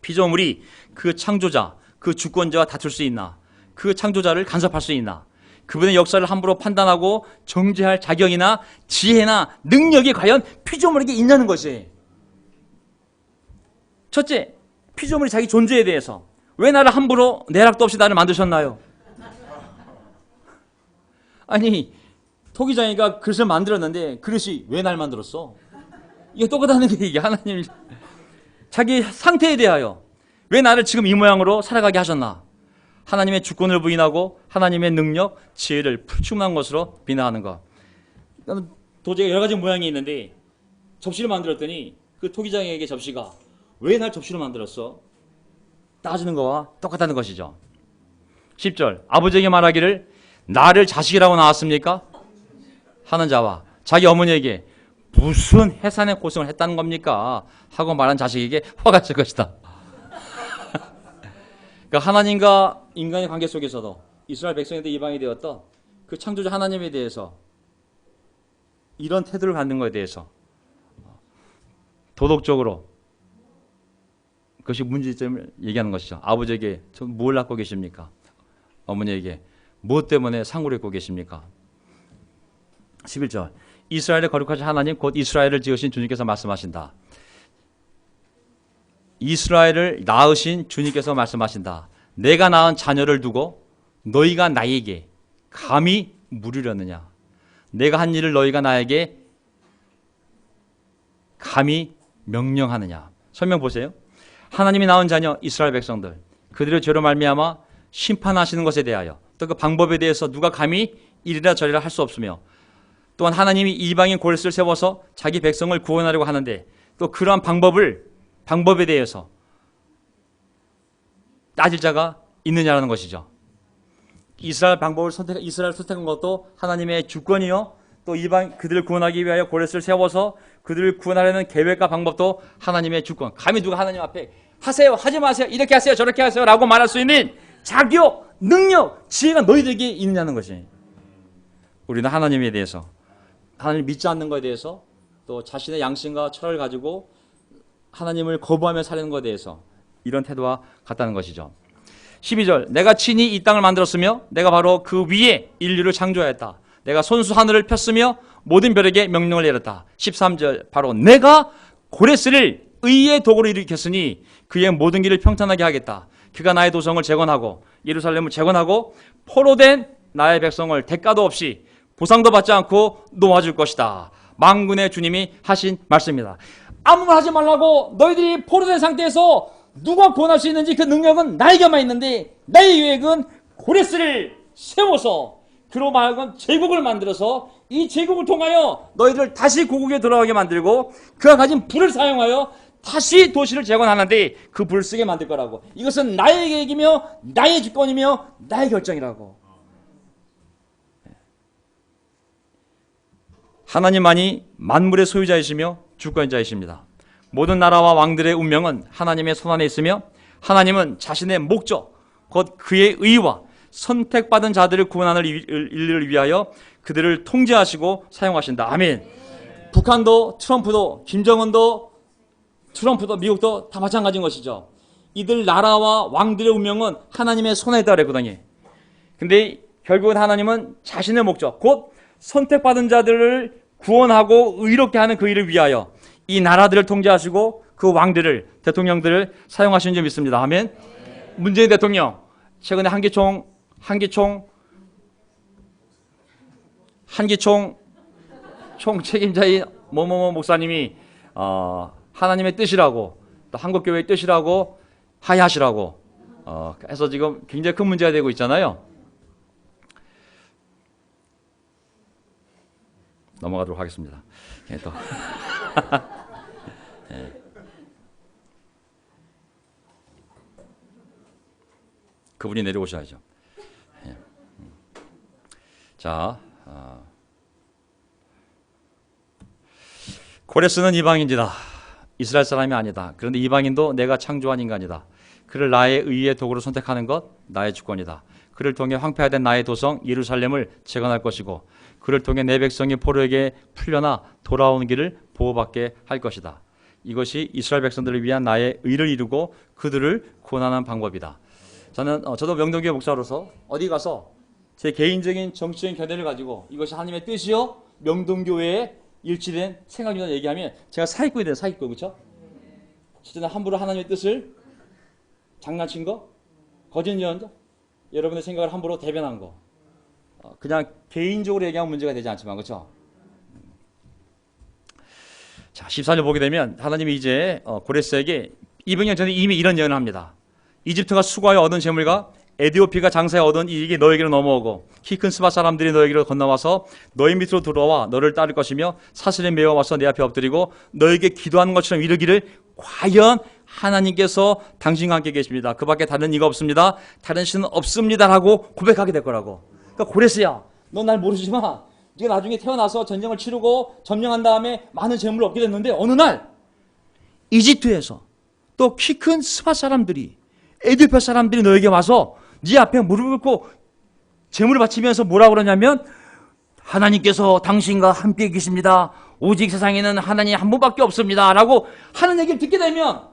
피조물이 그 창조자, 그 주권자와 다툴 수 있나? 그 창조자를 간섭할 수 있나? 그분의 역사를 함부로 판단하고 정죄할 자격이나 지혜나 능력이 과연 피조물에게 있냐는 것이. 첫째, 피조물이 자기 존재에 대해서 왜 나를 함부로 내락도 없이 나를 만드셨나요? 아니 토기장이가 그릇을 만들었는데 그릇이 왜 날 만들었어? 이게 똑같다는 게 이게 하나님 자기 상태에 대하여 왜 나를 지금 이 모양으로 살아가게 하셨나? 하나님의 주권을 부인하고 하나님의 능력, 지혜를 불충분한 것으로 비난하는 것. 도저히 여러 가지 모양이 있는데 접시를 만들었더니 그 토기장에게 접시가 왜 날 접시로 만들었어? 따지는 거와 똑같다는 것이죠. 10절 아버지에게 말하기를 나를 자식이라고 낳았습니까? 하는 자와 자기 어머니에게 무슨 해산의 고생을 했다는 겁니까? 하고 말한 자식에게 화가 칠 것이다. 그러니까 하나님과 인간의 관계 속에서도 이스라엘 백성인데 이방이 되었던 그 창조자 하나님에 대해서 이런 태도를 갖는 것에 대해서 도덕적으로 그것이 문제점을 얘기하는 것이죠. 아버지에게 뭘 낳고 계십니까? 어머니에게 무엇 때문에 상고를 입고 계십니까? 11절 이스라엘의 거룩하신 하나님 곧 이스라엘을 지으신 주님께서 말씀하신다. 이스라엘을 낳으신 주님께서 말씀하신다. 내가 낳은 자녀를 두고 너희가 나에게 감히 물으려느냐? 내가 한 일을 너희가 나에게 감히 명령하느냐? 설명 보세요. 하나님이 낳은 자녀 이스라엘 백성들 그들의 죄로 말미암아 심판하시는 것에 대하여 또 그 방법에 대해서 누가 감히 이리라 저리라 할 수 없으며 또한 하나님이 이방인 고레스를 세워서 자기 백성을 구원하려고 하는데 또 그러한 방법에 대해서 따질 자가 있느냐라는 것이죠. 이스라엘 선택한 것도 하나님의 주권이요. 또 이방 그들을 구원하기 위하여 고레스를 세워서 그들을 구원하려는 계획과 방법도 하나님의 주권. 감히 누가 하나님 앞에 하세요, 하지 마세요, 이렇게 하세요, 저렇게 하세요 라고 말할 수 있는 자격, 능력, 지혜가 너희들에게 있느냐는 것이. 우리는 하나님에 대해서 하나님을 믿지 않는 것에 대해서 또 자신의 양심과 철학을 가지고 하나님을 거부하며 사는 것에 대해서 이런 태도와 같다는 것이죠. 12절 내가 친히 이 땅을 만들었으며 내가 바로 그 위에 인류를 창조하였다. 내가 손수 하늘을 폈으며 모든 별에게 명령을 내렸다. 13절 바로 내가 고레스를 의의 도구로 일으켰으니 그의 모든 길을 평탄하게 하겠다. 그가 나의 도성을 재건하고 예루살렘을 재건하고 포로된 나의 백성을 대가도 없이 보상도 받지 않고 놓아줄 것이다. 만군의 주님이 하신 말씀입니다. 아무 말 하지 말라고 너희들이 포로된 상태에서 누가 구원할 수 있는지 그 능력은 나에게만 있는데 나의 계획은 고레스를 세워서 그로 말하면 제국을 만들어서 이 제국을 통하여 너희들을 다시 고국에 돌아가게 만들고 그가 가진 불을 사용하여 다시 도시를 재건하는데 그 불을 쓰게 만들 거라고. 이것은 나의 계획이며 나의 주권이며 나의 결정이라고. 하나님만이 만물의 소유자이시며 주권자이십니다. 모든 나라와 왕들의 운명은 하나님의 손안에 있으며 하나님은 자신의 목적 곧 그의 의와 선택받은 자들을 구원하는 일을 위하여 그들을 통제하시고 사용하신다. 아멘. 북한도 트럼프도 김정은도 트럼프도 미국도 다 마찬가지인 것이죠. 이들 나라와 왕들의 운명은 하나님의 손에 있다 그랬거든요. 근데 결국은 하나님은 자신의 목적, 곧 선택받은 자들을 구원하고 의롭게 하는 그 일을 위하여 이 나라들을 통제하시고 그 왕들을, 대통령들을 사용하시는 줄 믿습니다. 아멘. 문재인 대통령, 최근에 한기총 총 책임자인 뭐뭐뭐 목사님이 하나님의 뜻이라고, 또 한국교회의 뜻이라고 하야하시라고 해서 지금 굉장히 큰 문제가 되고 있잖아요. 넘어가도록 하겠습니다. 또. 네. 그분이 내려오셔야죠. 네. 자, 고레스는 이방인이다. 이스라엘 사람이 아니다. 그런데 이방인도 내가 창조한 인간이다. 그를 나의 의의 도구로 선택하는 것 나의 주권이다. 그를 통해 황폐화된 나의 도성 예루살렘을 재건할 것이고 그를 통해 내 백성이 포로에게 풀려나 돌아오는 길을 보호받게 할 것이다. 이것이 이스라엘 백성들을 위한 나의 의를 이루고 그들을 구원하는 방법이다. 저도 명동교회 목사로서 어디 가서 제 개인적인 정치적인 견해를 가지고 이것이 하나님의 뜻이요 명동교회에 일치된 생각이다 얘기하면 제가 사기꾼이 돼요. 사기꾼. 그렇죠? 진짜 함부로 하나님의 뜻을 장난친 거, 거짓 예언자, 여러분의 생각을 함부로 대변한 거, 그냥 개인적으로 얘기하면 문제가 되지 않지만, 그렇죠? 자, 14절 보게 되면 하나님이 이제 고레스에게 200년 전에 이미 이런 예언을 합니다. 이집트가 수고하여 얻은 재물과 에디오피가 장사해 얻은 이익이 너에게로 넘어오고 키 큰 스바 사람들이 너에게로 건너와서 너희 밑으로 들어와 너를 따를 것이며 사슬에 매어 와서 내 앞에 엎드리고 너에게 기도하는 것처럼 이르기를 과연 하나님께서 당신과 함께 계십니다. 그 밖에 다른 이가 없습니다. 다른 신은 없습니다라고 고백하게 될 거라고. 그러니까 고레스야, 넌 날 모르지만 네가 나중에 태어나서 전쟁을 치르고 점령한 다음에 많은 재물을 얻게 됐는데 어느 날 이집트에서 또 키 큰 스바 사람들이 에디오피아 사람들이 너에게 와서 네 앞에 무릎을 꿇고 제물을 바치면서 뭐라고 그러냐면 하나님께서 당신과 함께 계십니다. 오직 세상에는 하나님 한 분밖에 없습니다. 라고 하는 얘기를 듣게 되면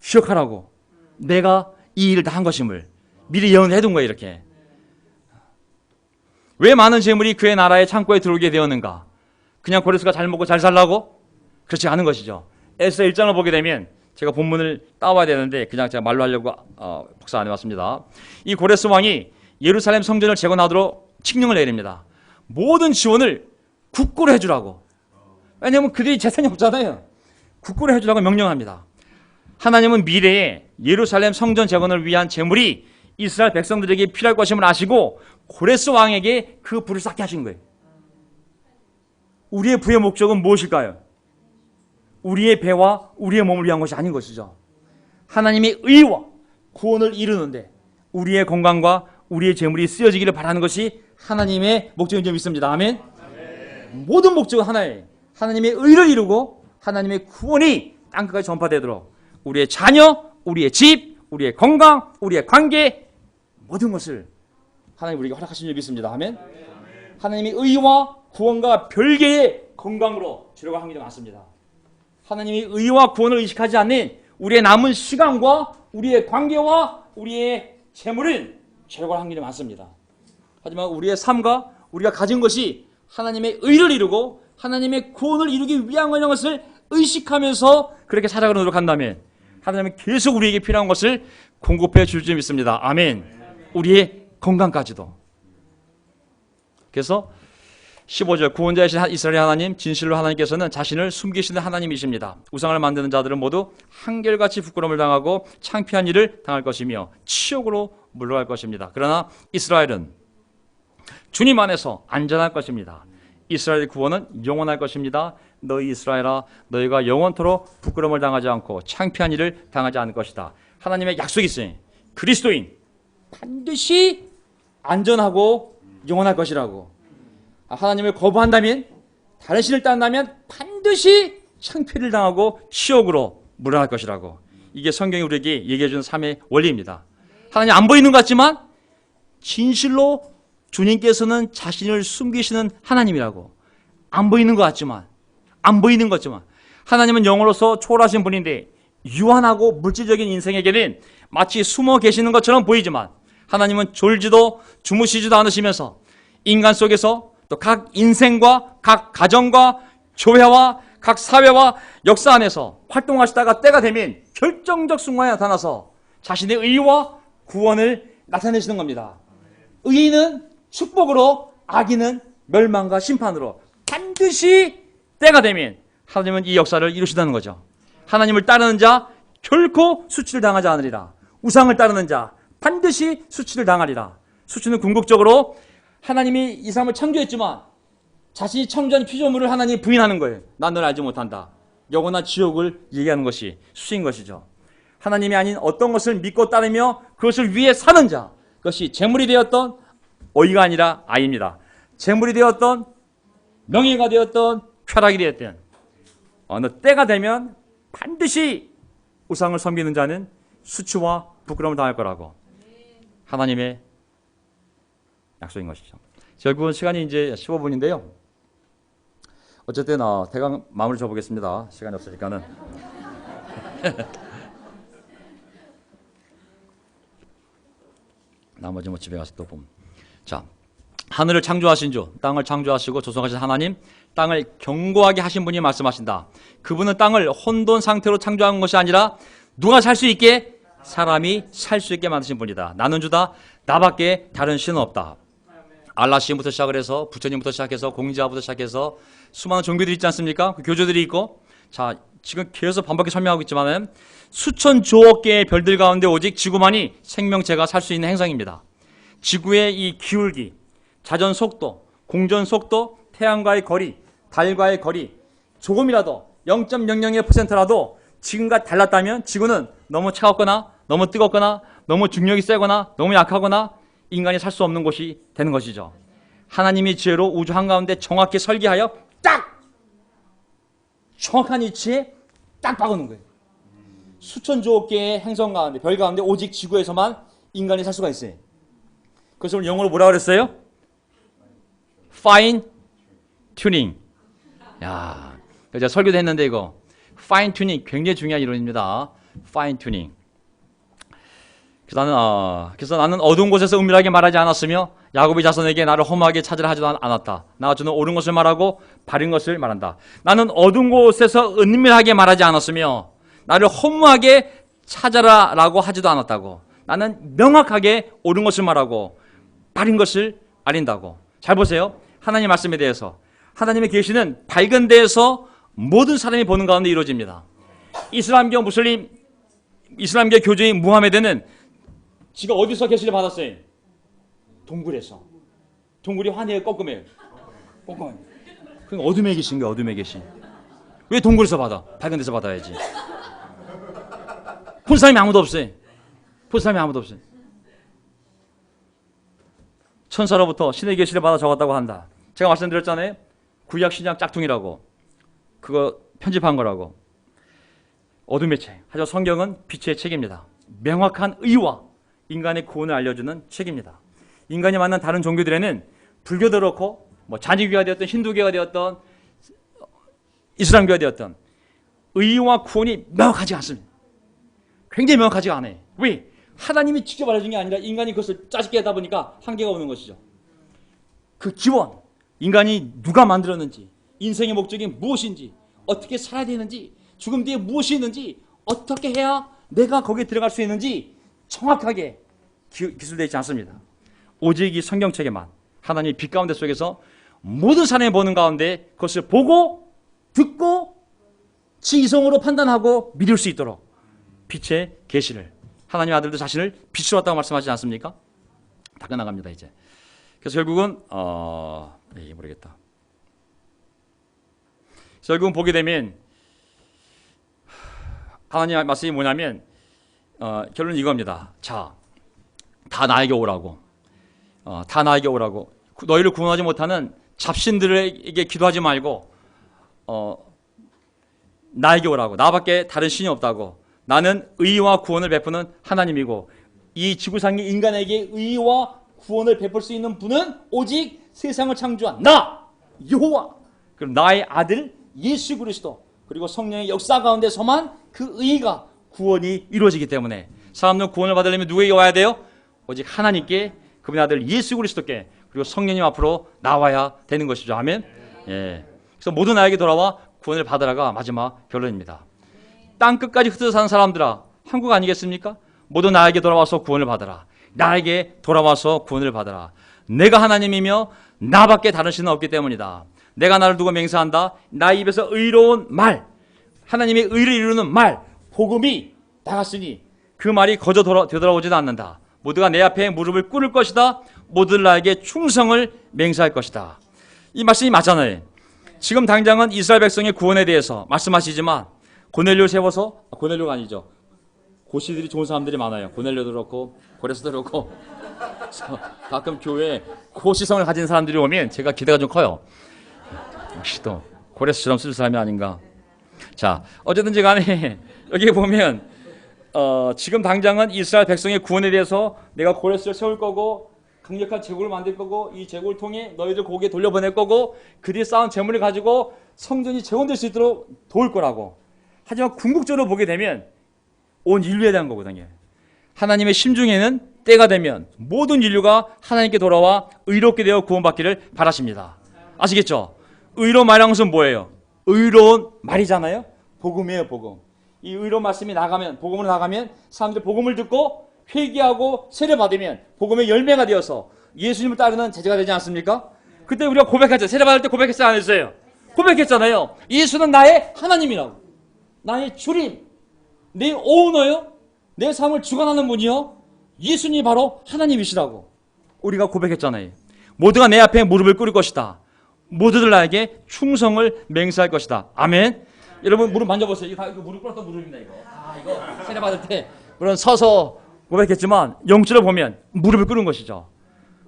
기억하라고. 내가 이 일을 다 한 것임을 미리 예언을 해둔 거예요. 이렇게. 왜 많은 재물이 그의 나라의 창고에 들어오게 되었는가? 그냥 고레스가 잘 먹고 잘 살라고? 그렇지 않은 것이죠. 에스더 1장을 보게 되면 제가 본문을 따와야 되는데 그냥 제가 말로 하려고 복사 안 해왔습니다. 이 고레스 왕이 예루살렘 성전을 재건하도록 칙령을 내립니다. 모든 지원을 국고로 해주라고. 왜냐하면 그들이 재산이 없잖아요. 국고로 해주라고 명령합니다. 하나님은 미래에 예루살렘 성전 재건을 위한 재물이 이스라엘 백성들에게 필요할 것임을 아시고 고레스 왕에게 그 부를 쌓게 하신 거예요. 우리의 부의 목적은 무엇일까요? 우리의 배와 우리의 몸을 위한 것이 아닌 것이죠. 하나님의 의와 구원을 이루는데 우리의 건강과 우리의 재물이 쓰여지기를 바라는 것이 하나님의 목적인 줄 믿습니다. 아멘. 모든 목적은 하나예요. 하나님의 의를 이루고 하나님의 구원이 땅끝까지 전파되도록 우리의 자녀, 우리의 집, 우리의 건강, 우리의 관계 모든 것을 하나님 우리에게 허락하신 줄 믿습니다. 아멘. 하나님의 의와 구원과 별개의 건강으로 주려고 하는 게 많습니다. 하나님의 의와 구원을 의식하지 않는 우리의 남은 시간과 우리의 관계와 우리의 재물은 죄과를 한 길이 많습니다. 하지만 우리의 삶과 우리가 가진 것이 하나님의 의를 이루고 하나님의 구원을 이루기 위한 것을 의식하면서 그렇게 살아가는 노력한다면 하나님은 계속 우리에게 필요한 것을 공급해 줄 줄 믿습니다. 아멘. 우리의 건강까지도. 그래서 15절 구원자이신 이스라엘 하나님 진실로 하나님께서는 자신을 숨기시는 하나님이십니다. 우상을 만드는 자들은 모두 한결같이 부끄러움을 당하고 창피한 일을 당할 것이며 치욕으로 물러갈 것입니다. 그러나 이스라엘은 주님 안에서 안전할 것입니다. 이스라엘의 구원은 영원할 것입니다. 너희 이스라엘아 너희가 영원토록 부끄러움을 당하지 않고 창피한 일을 당하지 않을 것이다. 하나님의 약속이 있어요. 그리스도인 반드시 안전하고 영원할 것이라고. 하나님을 거부한다면 다른 신을 따른다면 반드시 창피를 당하고 치욕으로 물러날 것이라고. 이게 성경이 우리에게 얘기해 주는 삶의 원리입니다. 하나님 안 보이는 것 같지만 진실로 주님께서는 자신을 숨기시는 하나님이라고. 안 보이는 것 같지만 하나님은 영으로서 초월하신 분인데 유한하고 물질적인 인생에게는 마치 숨어 계시는 것처럼 보이지만 하나님은 졸지도 주무시지도 않으시면서 인간 속에서 또 각 인생과 각 가정과 교회와 각 사회와 역사 안에서 활동하시다가 때가 되면 결정적 순간에 나타나서 자신의 의와 구원을 나타내시는 겁니다. 의인은 축복으로, 악인은 멸망과 심판으로 반드시 때가 되면 하나님은 이 역사를 이루시다는 거죠. 하나님을 따르는 자 결코 수치를 당하지 않으리라. 우상을 따르는 자 반드시 수치를 당하리라. 수치는 궁극적으로 하나님이 이 사람을 창조했지만 자신이 창조한 피조물을 하나님이 부인하는 거예요. 난 널 알지 못한다. 영원한 지옥을 얘기하는 것이 수치인 것이죠. 하나님이 아닌 어떤 것을 믿고 따르며 그것을 위해 사는 자, 그것이 재물이 되었던 어이가 아니라 아이입니다. 재물이 되었던 명예가 되었던 쾌락이 되었던 어느 때가 되면 반드시 우상을 섬기는 자는 수치와 부끄러움을 당할 거라고 하나님의 약속인 것이죠. 결국은 시간이 이제 15분인데요. 어쨌든 대강 마무리 줘보겠습니다. 시간이 없으니까는. 나머지 집에 가서 또 보면. 자, 하늘을 창조하신 주, 땅을 창조하시고 조성하신 하나님, 땅을 견고하게 하신 분이 말씀하신다. 그분은 땅을 혼돈 상태로 창조한 것이 아니라 누가 살 수 있게? 사람이 살 수 있게 만드신 분이다. 나는 주다, 나밖에 다른 신은 없다. 알라시부터 시작을 해서 부처님부터 시작해서 공자부터 시작해서 수많은 종교들이 있지 않습니까? 그 교조들이 있고, 자, 지금 계속 반복해서 설명하고 있지만은 수천 조억 개의 별들 가운데 오직 지구만이 생명체가 살 수 있는 행성입니다. 지구의 이 기울기, 자전 속도, 공전 속도, 태양과의 거리, 달과의 거리, 조금이라도 0.001%라도 지금과 달랐다면 지구는 너무 차갑거나 너무 뜨겁거나 너무 중력이 세거나 너무 약하거나 인간이 살 수 없는 곳이 되는 것이죠. 하나님이 지혜로 우주 한가운데 정확히 설계하여 딱 정확한 위치에 딱 박아놓은 거예요. 수천 조억 개의 행성 가운데, 별 가운데 오직 지구에서만 인간이 살 수가 있어요. 그것을 영어로 뭐라 그랬어요? Fine tuning. 야, 제가 설교도 했는데 이거 fine tuning 굉장히 중요한 이론입니다. fine tuning. 그래서 나는 어두운 곳에서 은밀하게 말하지 않았으며 야곱의 자손에게 나를 험하게 찾으라 하지도 않았다. 나와 주는 옳은 것을 말하고 바른 것을 말한다. 나는 어두운 곳에서 은밀하게 말하지 않았으며 나를 허무하게 찾아라 라고 하지도 않았다고. 나는 명확하게 옳은 것을 말하고 바른 것을 알린다고. 잘 보세요. 하나님 말씀에 대해서. 하나님의 계시는 밝은 데에서 모든 사람이 보는 가운데 이루어집니다. 이슬람교 무슬림, 이슬람교 교주인 무하메드는 지가 어디서 계시를 받았어요? 동굴에서. 동굴이 환희의 꺾음이에요. 꺾음. 그럼 어둠에 계신 거예요. 어둠에 계신. 왜 동굴에서 받아? 밝은 데서 받아야지. 본 사람이 아무도 없어요. 본 사람이 아무도 없어요. 천사로부터 신의 계시를 받아 적었다고 한다. 제가 말씀드렸잖아요. 구약 신약 짝퉁이라고. 그거 편집한 거라고. 어둠의 책. 하지만 성경은 빛의 책입니다. 명확한 의와 인간의 구원을 알려주는 책입니다. 인간이 만난 다른 종교들에는 불교도 그렇고 잔이교가 되었던 힌두교가 되었던 이슬람교가 되었던 의와 구원이 명확하지 않습니다. 굉장히 명확하지가 않아요. 왜? 하나님이 직접 알려준 게 아니라 인간이 그것을 짜집게 하다 보니까 한계가 오는 것이죠. 그 기원, 인간이 누가 만들었는지, 인생의 목적이 무엇인지, 어떻게 살아야 되는지, 죽음 뒤에 무엇이 있는지, 어떻게 해야 내가 거기에 들어갈 수 있는지 정확하게 기술되어 있지 않습니다. 오직 이 성경책에만 하나님이 빛 가운데 속에서 모든 사람이 보는 가운데 그것을 보고 듣고 지 이성으로 판단하고 믿을 수 있도록 빛의 계시를, 하나님의 아들도 자신을 빛으로 왔다고 말씀하지 않습니까? 다 끝나갑니다 이제. 그래서 결국은 모르겠다. 그래서 결국은 보게 되면 하나님의 말씀이 뭐냐면 결론은 이겁니다. 자, 다 나에게 오라고. 다 나에게 오라고. 너희를 구원하지 못하는 잡신들에게 기도하지 말고 나에게 오라고. 나밖에 다른 신이 없다고. 나는 의와 구원을 베푸는 하나님이고 이 지구상의 인간에게 의와 구원을 베풀 수 있는 분은 오직 세상을 창조한 나 여호와, 그리고 나의 아들 예수 그리스도, 그리고 성령의 역사 가운데서만 그 의가 구원이 이루어지기 때문에 사람들은 구원을 받으려면 누구에게 와야 돼요? 오직 하나님께, 그분의 아들 예수 그리스도께, 그리고 성령님 앞으로 나와야 되는 것이죠. 아멘. 예. 그래서 모두 나에게 돌아와 구원을 받으라가 마지막 결론입니다. 땅 끝까지 흩어져 사는 사람들아, 한국 아니겠습니까? 모두 나에게 돌아와서 구원을 받으라. 나에게 돌아와서 구원을 받으라. 내가 하나님이며 나밖에 다른 신은 없기 때문이다. 내가 나를 두고 맹세한다. 나의 입에서 의로운 말, 하나님의 의를 이루는 말, 복음이 나갔으니 그 말이 거저 되돌아오지도 않는다. 모두가 내 앞에 무릎을 꿇을 것이다. 모두들 나에게 충성을 맹세할 것이다. 이 말씀이 맞잖아요. 지금 당장은 이스라엘 백성의 구원에 대해서 말씀하시지만 고넬료 세워서, 고넬료가 아니죠. 고시들이 좋은 사람들이 많아요. 고넬료도 그렇고 고레스도 그렇고. 가끔 교회에 고시성을 가진 사람들이 오면 제가 기대가 좀 커요. 역시 또 고레스처럼 쓸 사람이 아닌가. 자, 어쨌든지 간에 여기 보면 지금 당장은 이스라엘 백성의 구원에 대해서 내가 고레스를 세울 거고 강력한 제국을 만들 거고 이 제국을 통해 너희들 고기에 돌려보낼 거고 그들이 쌓은 재물을 가지고 성전이 재건될 수 있도록 도울 거라고. 하지만 궁극적으로 보게 되면 온 인류에 대한 거거든요. 하나님의 심중에는 때가 되면 모든 인류가 하나님께 돌아와 의롭게 되어 구원받기를 바라십니다. 아시겠죠? 의로운 말이라는 것은 뭐예요? 의로운 말이잖아요. 복음이에요, 복음. 이 의로운 말씀이 나가면, 복음으로 나가면 사람들이 복음을 듣고 회개하고 세례받으면 복음의 열매가 되어서 예수님을 따르는 제자가 되지 않습니까? 그때 우리가 고백하죠. 세례받을 때 고백했어요, 안 했어요? 고백했잖아요. 예수는 나의 하나님이라고. 나의 주님, 내 오너요, 내 삶을 주관하는 분이요, 예수님이 바로 하나님이시라고 우리가 고백했잖아요. 모두가 내 앞에 무릎을 꿇을 것이다. 모두들 나에게 충성을 맹세할 것이다. 아멘. 여러분 무릎 만져보세요. 이거 무릎 꿇었던 무릎입니다. 이거 세례 받을 때 물론 서서 고백했지만 영적으로 보면 무릎을 꿇은 것이죠.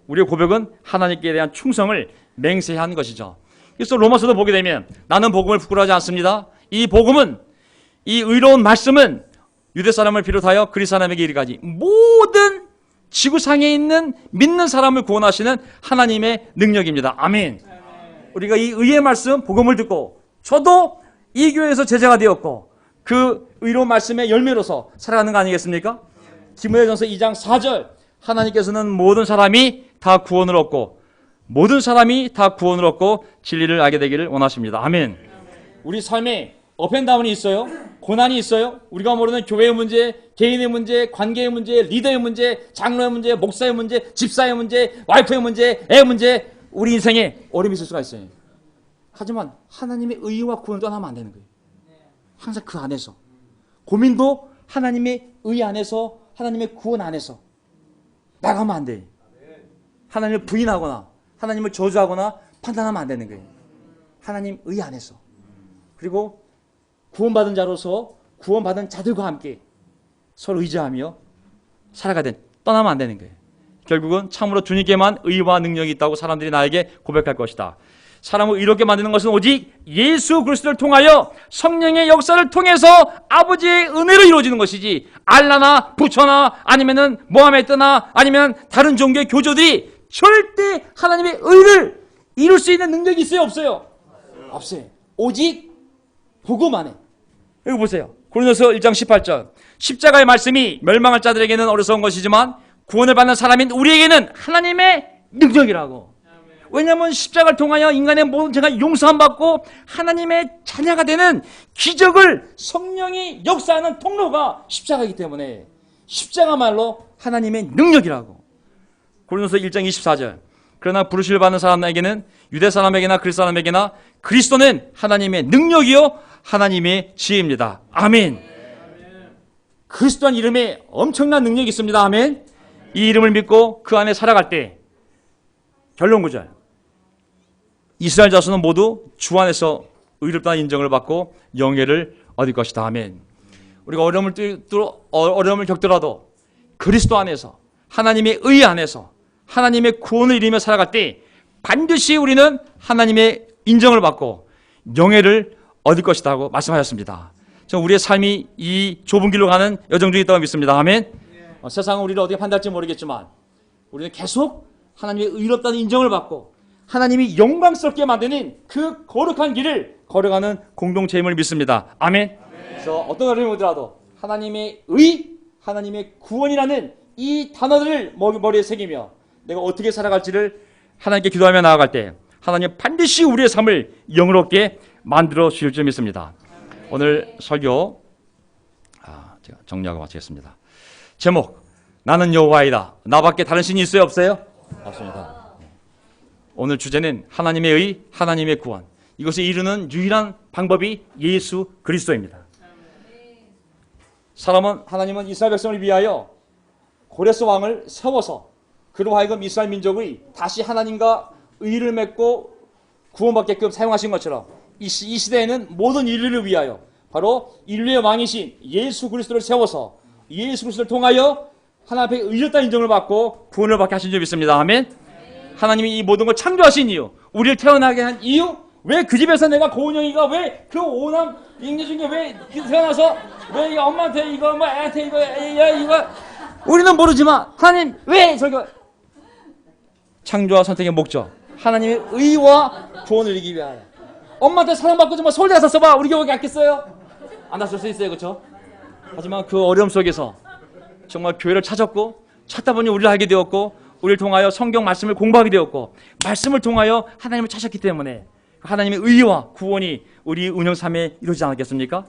우리의 고백은 하나님께 대한 충성을 맹세한 것이죠. 그래서 로마서도 보게 되면 나는 복음을 부끄러워하지 않습니다. 이 복음은, 이 의로운 말씀은 유대 사람을 비롯하여 그리스 사람에게 이르기까지 모든 지구상에 있는 믿는 사람을 구원하시는 하나님의 능력입니다. 아멘. 우리가 이 의의 말씀, 복음을 듣고 저도 이 교회에서 제자가 되었고 그 의로운 말씀의 열매로서 살아가는 거 아니겠습니까? 디모데전서 2장 4절 하나님께서는 모든 사람이 다 구원을 얻고 모든 사람이 다 구원을 얻고 진리를 알게 되기를 원하십니다. 아멘. 우리 삶에 업앤다운이 있어요. 고난이 있어요. 우리가 모르는 교회의 문제, 개인의 문제, 관계의 문제, 리더의 문제, 장로의 문제, 목사의 문제, 집사의 문제, 와이프의 문제, 애 문제, 우리 인생에 어려움이 있을 수가 있어요. 하지만 하나님의 의와 구원을 떠나면 안 되는 거예요. 항상 그 안에서 고민도 하나님의 의 안에서, 하나님의 구원 안에서 나가면 안 돼요. 하나님을 부인하거나 하나님을 저주하거나 판단하면 안 되는 거예요. 하나님 의 안에서. 그리고 구원받은 자로서 구원받은 자들과 함께 서로 의지하며 살아가야 돼. 떠나면 안 되는 거예요. 결국은 참으로 주님께만 의와 능력이 있다고 사람들이 나에게 고백할 것이다. 사람을 의롭게 만드는 것은 오직 예수 그리스도를 통하여 성령의 역사를 통해서 아버지의 은혜로 이루어지는 것이지 알라나 부처나 아니면은 모하메드나 아니면 다른 종교의 교조들이 절대 하나님의 의를 이룰 수 있는 능력이 있어요, 없어요? 없어요. 오직 복음 안에. 여기 보세요. 고린도서 1장 18절. 십자가의 말씀이 멸망할 자들에게는 어리석은 것이지만 구원을 받는 사람인 우리에게는 하나님의 능력이라고. 왜냐하면 십자가를 통하여 인간의 모든 죄가 용서함 받고 하나님의 자녀가 되는 기적을 성령이 역사하는 통로가 십자가이기 때문에 십자가말로 하나님의 능력이라고. 고린도서 1장 24절. 그러나 부르심을 받는 사람에게는 유대 사람에게나 그리스 사람에게나 그리스도는 하나님의 능력이요 하나님의 지혜입니다. 아멘. 그리스도란 이름에 엄청난 능력이 있습니다. 아멘. 이 이름을 믿고 그 안에 살아갈 때 결론 구절. 이스라엘 자손은 모두 주 안에서 의롭다는 인정을 받고 영예를 얻을 것이다. 아멘. 우리가 어려움을 겪더라도 그리스도 안에서 하나님의 의 안에서 하나님의 구원을 이루며 살아갈 때 반드시 우리는 하나님의 인정을 받고 영예를 얻을 것이라고 말씀하셨습니다. 저는 우리의 삶이 이 좁은 길로 가는 여정 중에 있다고 믿습니다. 아멘. 세상은 우리를 어떻게 판단할지 모르겠지만 우리는 계속 하나님의 의롭다는 인정을 받고 하나님이 영광스럽게 만드는 그 거룩한 길을 걸어가는 공동체임을 믿습니다. 아멘. 그래서 어떤 어려움이 오더라도 하나님의 의, 하나님의 구원이라는 이 단어들을 머리에 새기며 내가 어떻게 살아갈지를 하나님께 기도하며 나아갈 때 하나님 반드시 우리의 삶을 영롭게 만들어 주실 줄 믿습니다. 오늘 설교 제가 정리하고 마치겠습니다. 제목, 나는 여호와이다. 나밖에 다른 신이 있어요, 없어요? 없습니다. 오늘 주제는 하나님의 의, 하나님의 구원. 이것을 이루는 유일한 방법이 예수 그리스도입니다. 하나님은 이스라엘 백성을 위하여 고레스 왕을 세워서 그로 하여금 이스라엘 민족의 다시 하나님과 의를 맺고 구원받게끔 사용하신 것처럼 이 시대에는 모든 인류를 위하여 바로 인류의 왕이신 예수 그리스도를 세워서 예수 그리스도를 통하여 하나님 앞에 의롭다 인정을 받고 구원을 받게 하신 줄 믿습니다. 아멘. 하나님이 이 모든 걸 창조하신 이유, 우리를 태어나게 한 이유, 왜 그 집에서 내가 고은영이가 왜 그 오남 잉여 중에 왜 태어나서 왜 엄마한테 이거 뭐 애한테 이거 우리는 모르지만 하나님 왜 저거 창조와 선택의 목적, 하나님의 의와 구원을 이루기 위하여. 엄마한테 사랑받고 정말 서울대 가서 써봐. 우리 교회 갔겠어요? 안 왔을 수 있어요, 그렇죠? 하지만 그 어려움 속에서 정말 교회를 찾았고 찾다 보니 우리를 알게 되었고 우리를 통하여 성경 말씀을 공부하게 되었고 말씀을 통하여 하나님을 찾았기 때문에 하나님의 의와 구원이 우리 운영 삶에 이루어지지 않았겠습니까?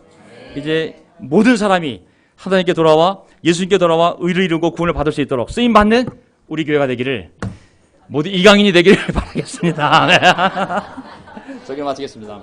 이제 모든 사람이 하나님께 돌아와 예수님께 돌아와 의를 이루고 구원을 받을 수 있도록 쓰임받는 우리 교회가 되기를, 모두 이강인이 되기를 바라겠습니다. 저기 마치겠습니다.